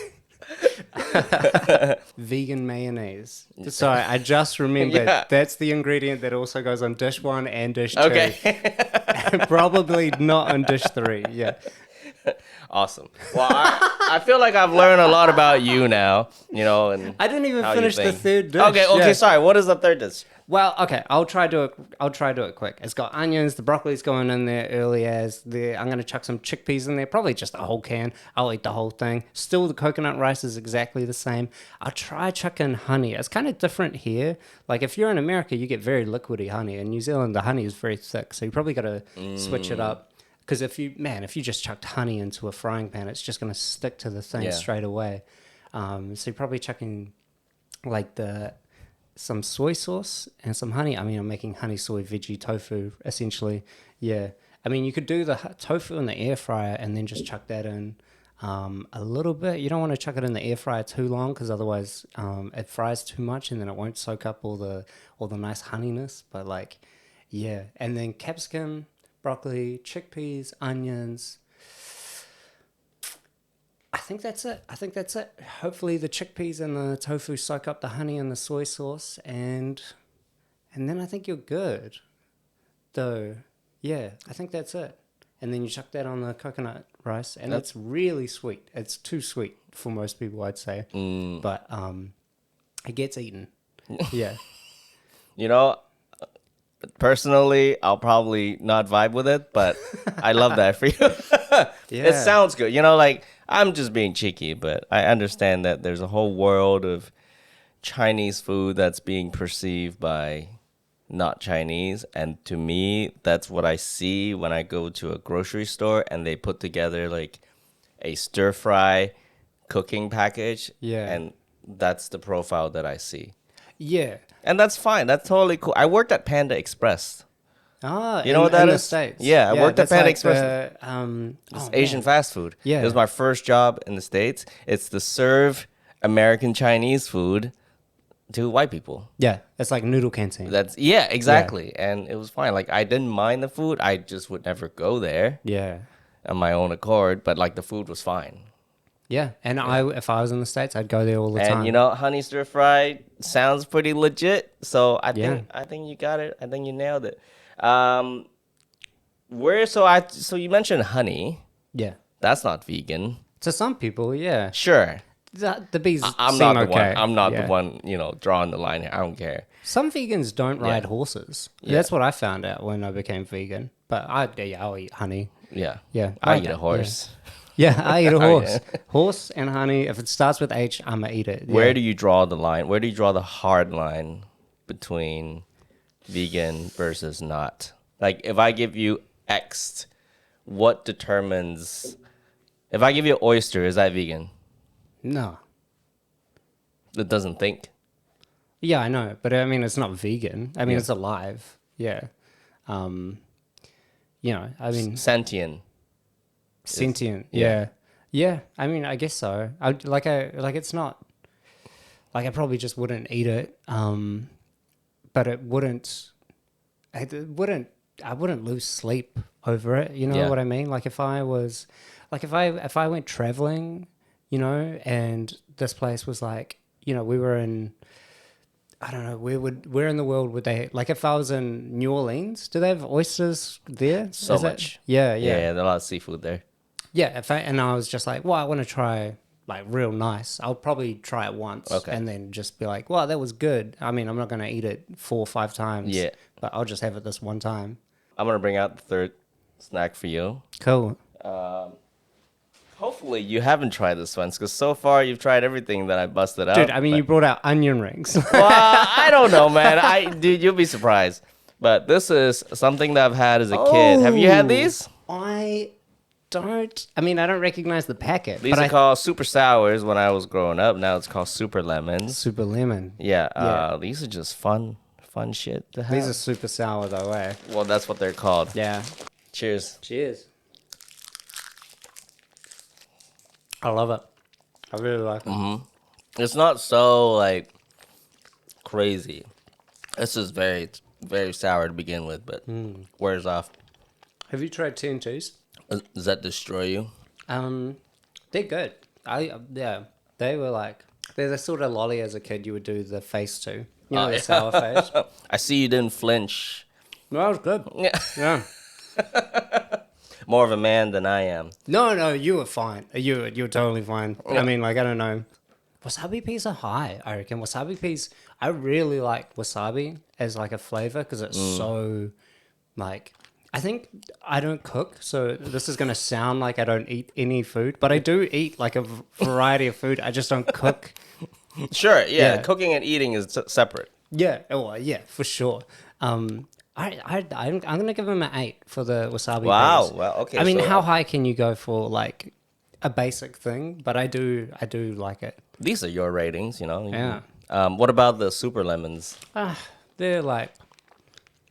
Vegan mayonnaise. Sorry, I just remembered that's the ingredient that also goes on dish 1 and dish 2. Okay. Probably not on dish 3. Yeah. Awesome. Well, I feel like I've learned a lot about you now, and I didn't even finish the third dish. Okay, sorry. What is the third dish? Well, okay, I'll try do it quick. It's got onions, the broccoli's going in there early as I'm going to chuck some chickpeas in there, probably just a whole can. I'll eat the whole thing. Still, the coconut rice is exactly the same. I'll try chucking honey. It's kind of different here. Like if you're in America, you get very liquidy honey. In New Zealand, the honey is very thick, so you probably got to switch it up. Because if you just chucked honey into a frying pan, it's just going to stick to the thing straight away. So you're probably chucking like some soy sauce and some honey. I mean, I'm making honey soy veggie tofu, essentially. Yeah. I mean, you could do the tofu in the air fryer and then just chuck that in a little bit. You don't want to chuck it in the air fryer too long because otherwise it fries too much and then it won't soak up all the nice honeyness. But like, yeah. And then capsicum, broccoli, chickpeas, onions. I think that's it. Hopefully the chickpeas and the tofu soak up the honey and the soy sauce, and then I think you're good. Though, yeah, I think that's it. And then you chuck that on the coconut rice, and it's really sweet. It's too sweet for most people, I'd say. But it gets eaten. Yeah. Personally, I'll probably not vibe with it, but I love that for you. It sounds good. You know, like, I'm just being cheeky, but I understand that there's a whole world of Chinese food that's being perceived by not Chinese. And to me, that's what I see when I go to a grocery store and they put together like a stir fry cooking package. Yeah. And that's the profile that I see. Yeah. And that's fine. That's totally cool. I worked at Panda Express. Ah, You know what that in is? the States. Yeah, I worked at that's Panda like Express. It's Asian fast food. Yeah. It was my first job in the States. It's to serve American Chinese food to white people. Yeah, it's like noodle canteen. Yeah, exactly. And it was fine. Like, I didn't mind the food. I just would never go there Yeah. on my own accord, but like the food was fine. Yeah, and if I was in the States, I'd go there all the time. And you know, honey stir fry sounds pretty legit. So I Yeah. think you got it. I think you nailed it. So you mentioned honey. Yeah. That's not vegan. To some people, yeah. Sure. The bees I'm seem not the okay. one. I'm not Yeah. the one, drawing the line here. I don't care. Some vegans don't ride Yeah. horses. Yeah. That's what I found out when I became vegan. But I'll eat honey. Yeah. Yeah. I eat a horse. Yeah, I eat a Oh, horse. Horse and honey. If it starts with H, I'ma eat it. Where Yeah. do you draw the line? Where do you draw the hard line between vegan versus not? Like, if I give you X, what determines... If I give you an oyster, is that vegan? No. It doesn't think. Yeah, I know, but I mean, it's not vegan. I mean, Yeah. it's alive. Yeah. I mean, Sentient. sentient. yeah. Yeah. Yeah. I mean, I guess so. It's not like I probably just wouldn't eat it. But I wouldn't lose sleep over it. You know Yeah. what I mean? Like if I went traveling, and this place was like, we were in, I don't know, where in the world would they, like if I was in New Orleans, do they have oysters there? So Is that- much. Yeah. Yeah, there's a lot of seafood there. Yeah, and I was just like, well, I want to try like real nice. I'll probably try it once Okay. and then just be like, well, that was good. I mean, I'm not going to eat it 4 or 5 times. Yeah. But I'll just have it this one time. I'm going to bring out the third snack for you. Cool. Hopefully you haven't tried this one, because so far you've tried everything that I busted out. Dude, I mean, you brought out onion rings. Well, I don't know, man. Dude, you'll be surprised. But this is something that I've had as a kid. Have you had these? I don't recognize the packet. These but are called super sours when I was growing up. Now it's called super lemons. super lemon. Yeah, these are just fun shit to have. These are super sour though, eh? Well, that's what they're called. Yeah. Cheers. Cheers. I love it. I really like it. It's not so, like, crazy. This is very, very sour to begin with, but wears off. Have you tried TNTs? Does that destroy you? They're good. They were like, they're the sort of lolly as a kid you would do the face to. You know, the sour face. I see you didn't flinch. No, that was good. Yeah. Yeah. More of a man than I am. No, you were fine. You were totally fine. I mean, like, I don't know. Wasabi peas are high, I reckon. Wasabi peas, I really like wasabi as like a flavor because it's so, like, I think I don't cook, so this is going to sound like I don't eat any food, but I do eat like a variety of food. I just don't cook. Sure, yeah. Yeah. Cooking and eating is separate. Yeah, yeah, for sure. I'm gonna give him an 8 for the wasabi. Wow, peas. well, okay. I mean, so how high can you go for like a basic thing? But I do like it. these are your ratings, you know. Yeah. What about the super lemons? They're like,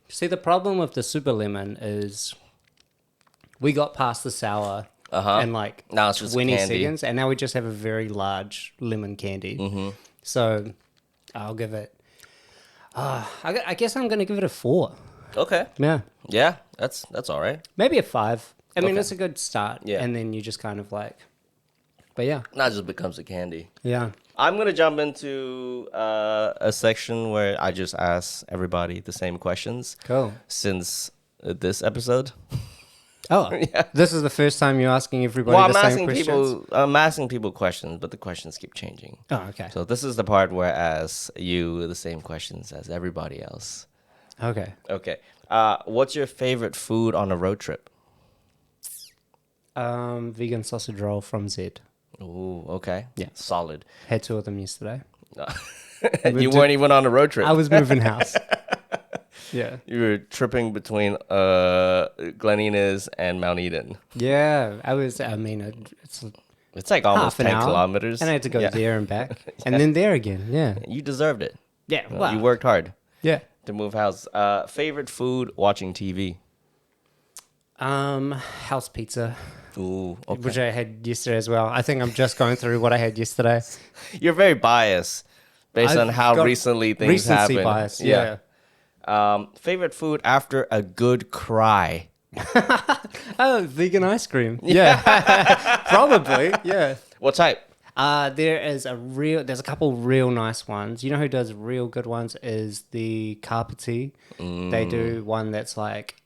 see, the problem with the super lemon is we got past the sour and like Now it's just 20 candy. seconds, and now we just have a very large lemon candy. So I'll give it. I guess I'm gonna give it a 4. Okay. Yeah. Yeah, that's all right. Maybe a 5. I mean, Okay. it's a good start. Yeah. And then you just kind of like, but yeah. Not just becomes a candy. Yeah. I'm going to jump into a section where I just ask everybody the same questions. Cool. Since this episode. Oh, Yeah. This is the first time you're asking everybody Well, the same questions? I'm asking people questions, but the questions keep changing. Oh, okay. So this is the part where I ask you the same questions as everybody else. Okay. Okay. What's your favorite food on a road trip? Vegan sausage roll from Z. Ooh, okay. Yeah. Solid. Had 2 of them yesterday. You weren't even on a road trip. I was moving house. Yeah. You were tripping between Glen Inez and Mount Eden. Yeah. I mean, It's like almost half an 10 hour, kilometers. and I had to go Yeah. there and back, and then there again. Yeah. You deserved it. Yeah. Well, you worked hard Yeah. to move house. Favorite food watching TV? House pizza, Ooh, okay. which I had yesterday as well. I think I'm just going through what I had yesterday. You're very biased based on I've how got recently things recency happen. bias. Yeah. Favorite food after a good cry? Oh, vegan ice cream. Yeah. Probably. Yeah. What type? There's a couple real nice ones. You know who does real good ones is the Carpety. They do one that's like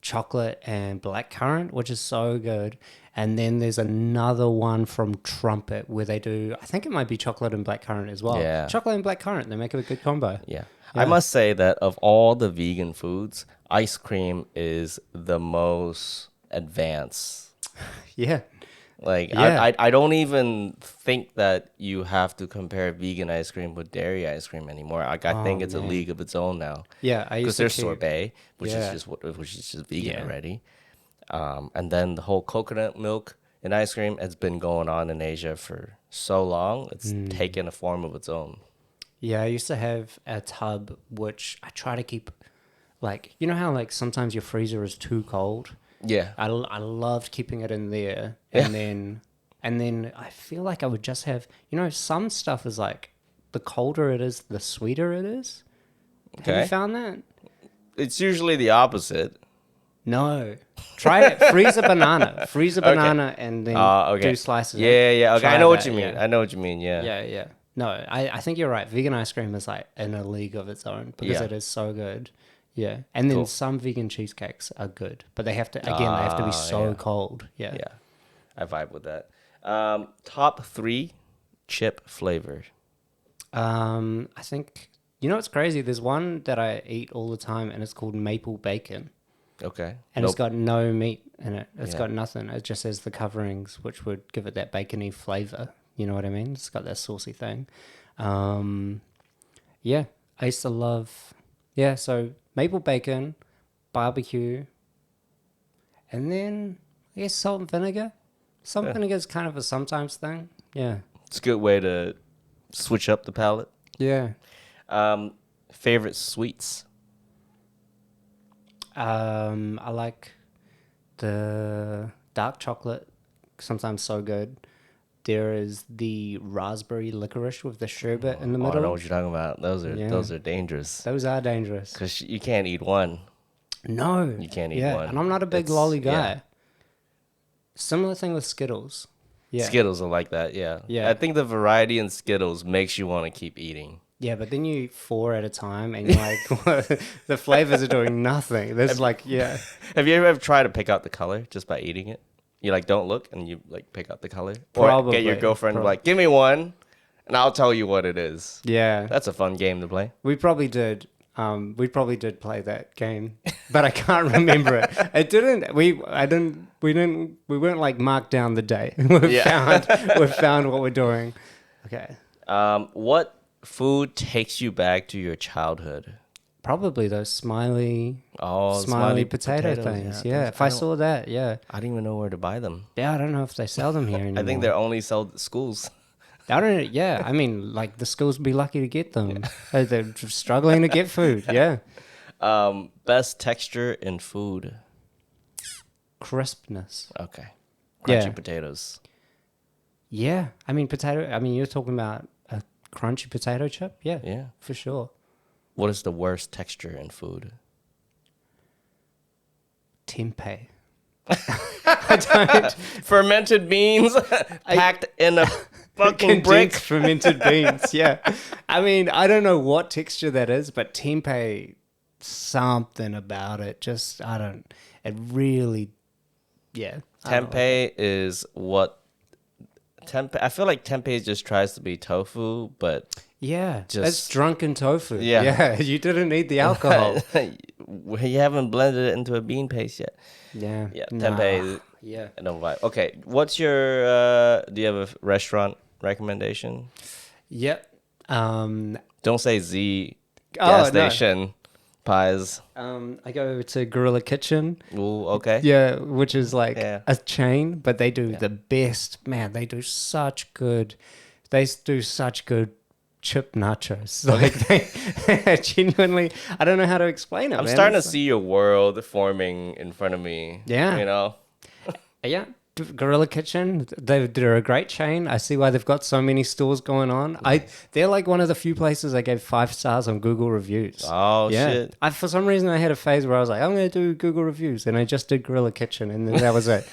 chocolate and blackcurrant, which is so good. And then there's another one from Trumpet where they do, I think it might be chocolate and blackcurrant as well. Yeah. Chocolate and blackcurrant, they make a good combo. Yeah. I must say that of all the vegan foods, ice cream is the most advanced. Yeah. Like, Yeah. I don't even think that you have to compare vegan ice cream with dairy ice cream anymore. Like, I think it's a league of its own now. Yeah, I Because used to there's keep- sorbet, which Yeah. is just vegan Yeah. already. And then the whole coconut milk in ice cream has been going on in Asia for so long. It's taken a form of its own. Yeah, I used to have a tub which I try to keep, like, you know how like sometimes your freezer is too cold? Yeah. I loved keeping it in there, and then I feel like I would just have, you know, some stuff is like the colder it is, the sweeter it is. Have Okay. you found that? It's usually the opposite. No, try it. Freeze a banana, and then Okay. do slices. Yeah. Okay, Try I know what that, you mean. yeah. I know what you mean. Yeah. Yeah. No, I think you're right. Vegan ice cream is like in a league of its own because Yeah. it is so good. Yeah, and then Cool. some vegan cheesecakes are good, but they have to be so yeah. cold. Yeah. Yeah. I vibe with that. Top 3 chip flavor. I think you know what's crazy. There's one that I eat all the time, and it's called maple bacon, Okay. and it's got no meat in it. It's Yeah. got nothing. It just has the coverings, which would give it that bacony flavor. You know what I mean? It's got that saucy thing. Yeah, I used to love. Yeah, so maple bacon, barbecue, and then I guess salt and vinegar. Salt and vinegar is kind of a sometimes thing. Yeah. It's a good way to switch up the palate. Yeah. Favorite sweets. I like the dark chocolate. Sometimes so good. There is the raspberry licorice with the sherbet in the Oh, I middle. know what you're talking about. Those are dangerous. Those are dangerous. Because you can't eat one. No. You can't eat yeah, one. and I'm not a big It's- lolly guy. yeah. Similar thing with Skittles. Yeah. Skittles are like that, yeah. Yeah. I think the variety in Skittles makes you want to keep eating. Yeah, but then you eat 4 at a time and you're like, the flavors are doing nothing. There's like, yeah. Have you ever tried to pick out the color just by eating it? You like don't look and you like pick out the color? Or Probably. get your girlfriend to be like, give me one and I'll tell you what it is. Yeah. That's a fun game to play. We probably did. We probably did play that game, but I can't remember it. It didn't. We weren't like marked down the day. We've found what we're doing. Okay. What food takes you back to your childhood? Probably those smiley potato things. Yeah. If I saw that, yeah. I don't even know where to buy them. Yeah, I don't know if they sell them here anymore. I think they're only sold at schools. I don't. Yeah, I mean, like the schools would be lucky to get them. They're struggling to get food. Yeah. Best texture in food. Crispness. Okay. Crunchy Yeah. potatoes. Yeah, I mean potato. I mean, you're talking about a crunchy potato chip. Yeah. Yeah. For sure. What is the worst texture in food? Tempeh. I don't. Fermented beans packed in a fucking brick. Condensed fermented beans. Yeah. I mean, I don't know what texture that is, but tempeh, something about it. Just I don't. It really. Yeah. I don't like Tempeh is what. Tempeh. I feel like tempeh just tries to be tofu, but Yeah, Just- that's drunken tofu. Yeah. Yeah, you didn't need the alcohol. You haven't blended it into a bean paste yet. Yeah. Yeah, Nah. tempeh. Yeah. I don't vibe. Okay, what's your? Do you have a restaurant recommendation? Yep. Don't say Z Oh, gas no. station pies. I go to Gorilla Kitchen. Ooh, okay. Yeah, which is like Yeah. a chain, but they do the best. Man, they do such good. They do such good chip nachos. Like they genuinely, I don't know how to explain it. I'm man. starting to It's see your world forming in front of me. Yeah. You know? Yeah, Gorilla Kitchen. They're a great chain. I see why they've got so many stores going on. They're like one of the few places I gave 5 stars on Google reviews. Oh, shit. For some reason, I had a phase where I was like, I'm going to do Google reviews, and I just did Gorilla Kitchen, and then that was it.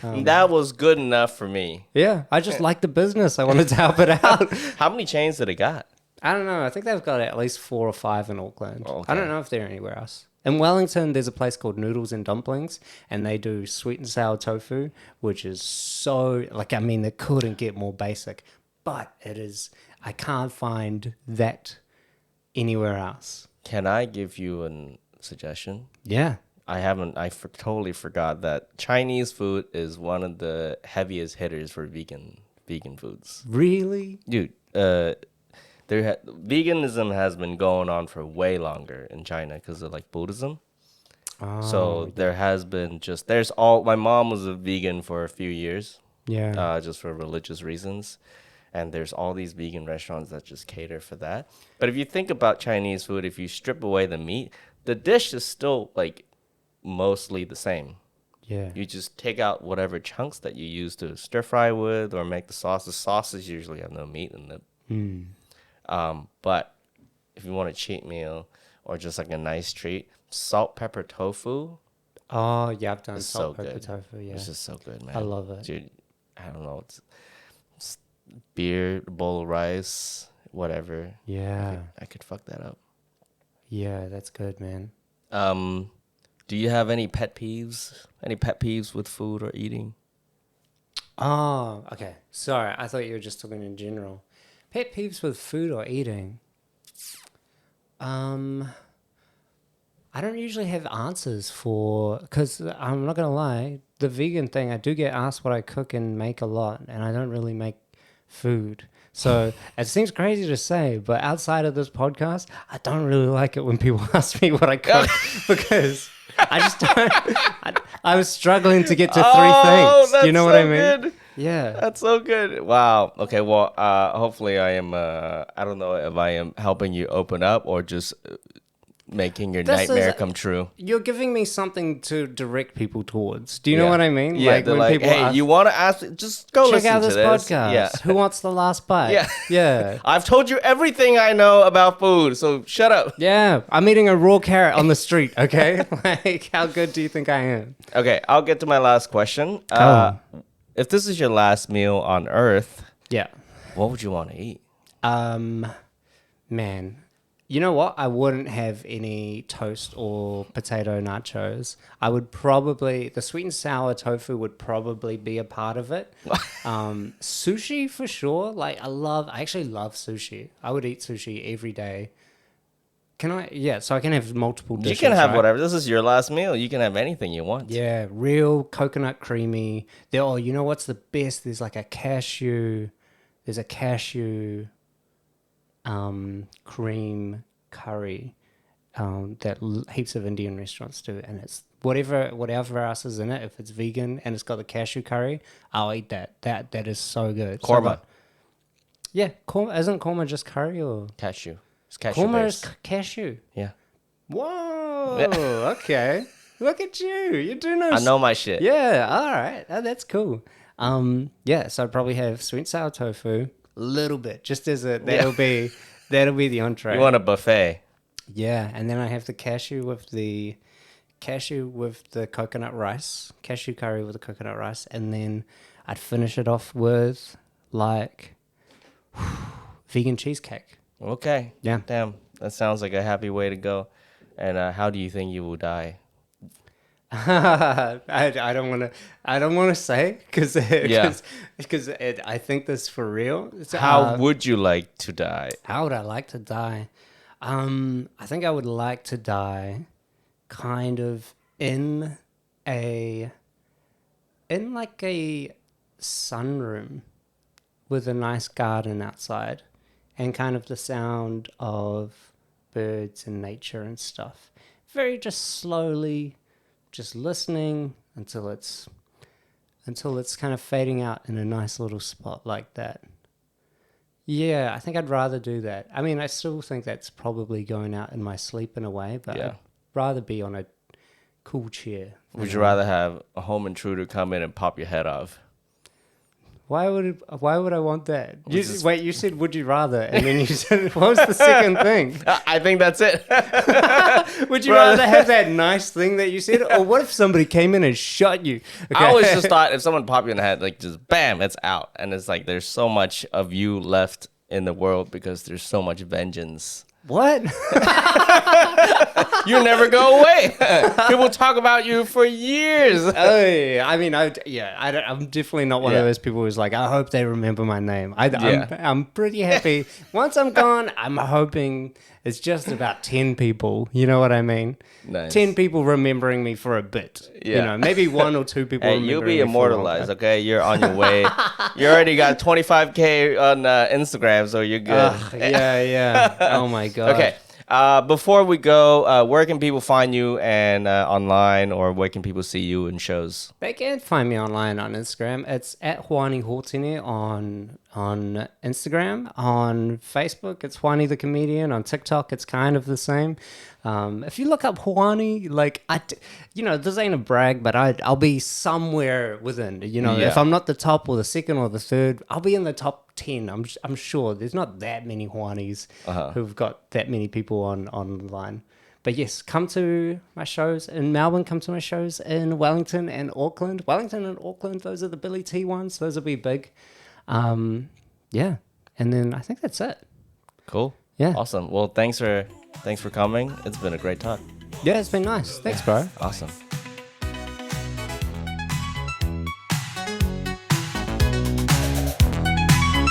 That was good enough for me. Yeah, I just liked the business. I wanted to help it out. How many chains did it got? I don't know. I think they've got at least 4 or 5 in Auckland. Okay. I don't know if they're anywhere else. In Wellington, there's a place called Noodles and Dumplings, and they do sweet and sour tofu, which is so, like, I mean, they couldn't get more basic, but it is, I can't find that anywhere else. Can I give you a suggestion? Yeah. Totally forgot that Chinese food is one of the heaviest hitters for vegan foods. Really? Dude, veganism has been going on for way longer in China because of like Buddhism. So there has been my mom was a vegan for a few years, Yeah. just for religious reasons. And there's all these vegan restaurants that just cater for that. But if you think about Chinese food, if you strip away the meat, the dish is still like mostly the same. Yeah. You just take out whatever chunks that you use to stir fry with or make the sauce. The sauces usually have no meat in them. But if you want a cheat meal or just like a nice treat, salt pepper tofu. Oh, yeah, I've done It's salt so pepper good. tofu, yeah. It's just so good, man. I love it. Dude, I don't know. It's beer, bowl of rice, whatever. Yeah. I could fuck that up. Yeah, that's good, man. Do you have any pet peeves? Any pet peeves with food or eating? Oh, okay. Sorry, I thought you were just talking in general. Pet peeves with food or eating. I don't usually have answers for, because I'm not gonna lie, the vegan thing, I do get asked what I cook and make a lot, and I don't really make food. So it seems crazy to say, but outside of this podcast, I don't really like it when people ask me what I cook because I just don't. I was struggling to get to 3 things. That's You know what so I mean? good. Yeah. That's so good. Wow. Okay. Well, hopefully I am. I don't know if I am helping you open up or just making your This nightmare is- come true. You're giving me something to direct people towards. Do you know Yeah. what I mean? Yeah. They're when like, people hey, ask, you want to ask? Just go check listen out to this this. podcast. Yeah. Who wants the last bite? Yeah. Yeah. I've told you everything I know about food, so shut up. Yeah. I'm eating a raw carrot on the street, okay? Like, how good do you think I am? Okay, I'll get to my last question. If this is your last meal on Earth, Yeah. what would you want to eat? Man, you know what? I wouldn't have any toast or potato nachos. I would probably, the sweet and sour tofu would probably be a part of it. Sushi for sure. Like I actually love sushi. I would eat sushi every day. Can I? Yeah, so I can have multiple dishes. You can have right? whatever. This is your last meal. You can have anything you want. Yeah, real coconut creamy. You know what's the best? There's a cashew cream curry that heaps of Indian restaurants do, and it's whatever else is in it. If it's vegan and it's got the cashew curry, I'll eat that. That is so good. Korma. Yeah, korma. Isn't korma just curry or Cashew. It's cashew korma based. is cashew? Yeah. Whoa. Okay. Look at you. You do know. I know my shit. Yeah. All right. Oh, that's cool. Yeah. So I'd probably have sweet and sour tofu, a little bit, just as that'll be the entree. You want a buffet. Yeah, and then I have the cashew with the coconut rice, cashew curry with the coconut rice, and then I'd finish it off with vegan cheesecake. Okay. Yeah. Damn. That sounds like a happy way to go. And how do you think you will die? I don't want to. I don't want to say because Yeah. I think this for real. How would you like to die? How would I like to die? I think I would like to die, kind of in like a sunroom with a nice garden outside and kind of the sound of birds and nature and stuff. Very just slowly, just listening until it's kind of fading out in a nice little spot like that. Yeah, I think I'd rather do that. I mean, I still think that's probably going out in my sleep in a way, but I'd rather be on a cool chair. Would you rather have a home intruder come in and pop your head off? Why would I want that? Wait, you said would you rather, and then you said what was the second thing? I think that's it. Would you rather have that nice thing that you said, or what if somebody came in and shot you? Okay. I always just thought if someone popped you in the head, like just bam, it's out, and it's like there's so much of you left in the world because there's so much vengeance. What? You never go away. People talk about you for years. Oh, yeah. I mean, I'm definitely not one of those people who's like, I hope they remember my name. I'm pretty happy. Once I'm gone, I'm hoping it's just about 10 people. You know what I mean? Nice. 10 people remembering me for a bit. Yeah. You know, maybe 1 or 2 people. Hey, you'll be immortalized, okay? You're on your way. You already got 25K on Instagram, so you're good. Yeah. Oh my God. Okay. Before we go, where can people find you and online, or where can people see you in shows? They can find me online on Instagram. It's at Hoani Hotene on Instagram. On Facebook, it's Hoani the Comedian. On TikTok, it's kind of the same. If you look up Hoani, like this ain't a brag, but I'll be somewhere within. If I'm not the top or the second or the third, I'll be in the top 10. I'm sure there's not that many Hoanis who've got that many people online. But yes, come to my shows in Melbourne. Come to my shows in Wellington and Auckland. Wellington and Auckland, those are the Billy T ones. Those will be big. Yeah, and then I think that's it. Cool. Yeah. Awesome. Well, thanks for coming. It's been a great talk. Yeah, it's been nice. Thanks, bro. Awesome.